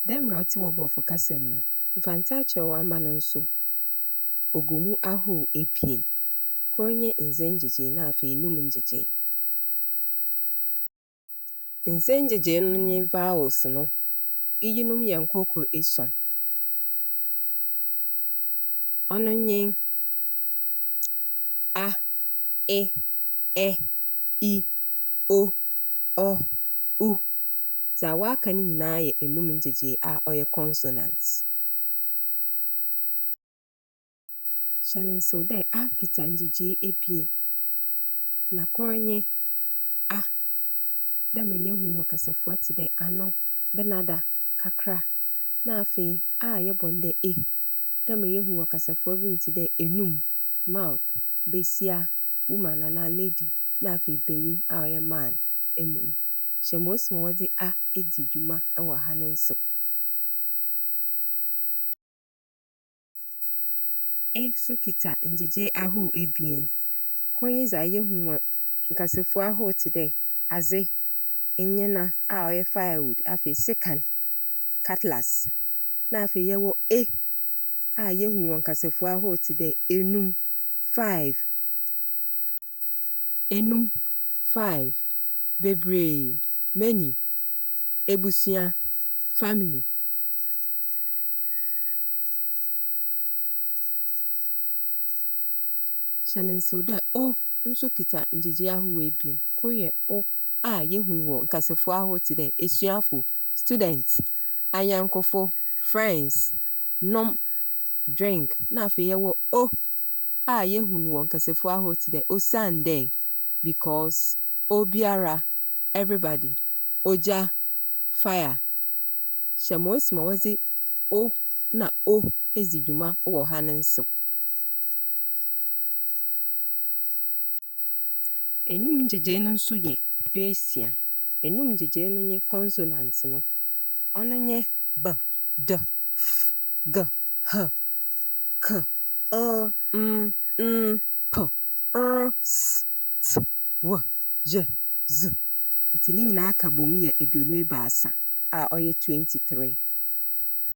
Dɛmmerɛ ɔte wɔ Borɔfo kasam no, mfanta akyerɛ wama no nso, ogumu ahorow ebien. Koro nye nze ngyegyee na afei enum ngyegyee. Nze ngyegyee no nye vowels no. Eyinom yɛ nkokoro esuon. Ɔno nye a, e, ɛ, i, o, ɔ, u. Dza wɔaka no nyinaa yɛ enum ngyegyee a ɔyɛ consonant. Hyɛ no nsew dɛ a kita ngyegyee ebien. Na koro nye a. Dɛ mbrɛ yehu wɔ kasafua te dɛ ano, benada, kakra. Na afei a yɛbɔ no dɛ e. Dɛ mbrɛ yehu wɔ kasafua bi mu te dɛ enum, mouth, besia, woman anaa lady, na afei benyin a ɔyɛ man emu no. Hyɛ ma osi ma wɔdze a edzi dwuma wɔ ha no nsew. E so kita ngyegyee ahorow ebien. Koro nye dza yehu wɔ nkasafua ahorow te dɛ adze, enyena a ɔyɛ firewood, afei sekan, cutlass. Na afei yɛwɔ e a yehu wɔ nkasafua ahorow te dɛ enum, 5. Enum, 5, bebree, many, ebusua, family. Hyɛ no nsew dɛ o nso kita ngyegyee ahorow ebien. Koro yɛ o a yehu no wɔ nkasafua ahorow te dɛ esuafo, student, anyɛnkofo, friends, nom, drink. Na afei yɛwɔ o a yehu no wɔ nkasafua ahorow te dɛ osiandɛ, because, obiara, everybody, ogya, fire. Hyɛ ma osi ma wɔdze o na o edzi dwuma wɔ ha no nsew. Enum ngyegyee no nso yɛ duesia. Enum ngyegyee no nye consonant no. Ɔno nye b, d, f, g, h, k, m, n, p, r, s, t, w, j, z. Nti ne nyinaa ka bom yɛ 23 a ɔyɛ 23.